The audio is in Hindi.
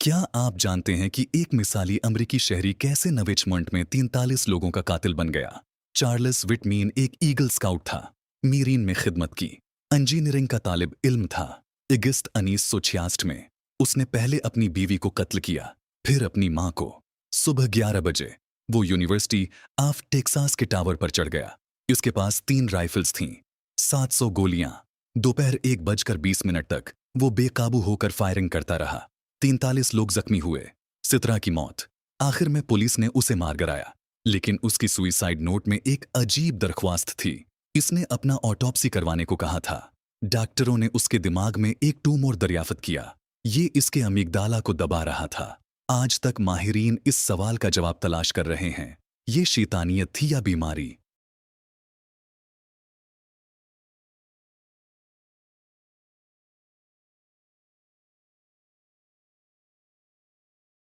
क्या आप जानते हैं कि एक मिसाली अमरीकी शहरी कैसे नविचमंट में 43 लोगों का कातिल बन गया? चार्ल्स विटमीन एक ईगल स्काउट था। मीरीन में खिदमत की। इंजीनियरिंग का तालिब इल्म था। अगस्त 1966 में उसने पहले अपनी बीवी को कत्ल किया, फिर अपनी मां को। सुबह 11 बजे वो यूनिवर्सिटी ऑफ टेक्सास के टावर पर चढ़ गया। इसके पास 3 राइफल्स थीं, 700 गोलियां। दोपहर 1:20 तक वो बेकाबू होकर फायरिंग करता रहा। 43 लोग जख्मी हुए। 17 की मौत। आखिर में पुलिस ने उसे मार गिराया, लेकिन उसकी सुइसाइड नोट में एक अजीब दरख्वास्त थी। इसने अपना ऑटोप्सी करवाने को कहा था। डॉक्टरों ने उसके दिमाग में एक ट्यूमर दरियाफ्त किया। ये इसके अमिगडाला को दबा रहा था। आज तक माहिरीन इस सवाल का जवाब तलाश कर रहे हैं, ये शैतानियत थी या बीमारी?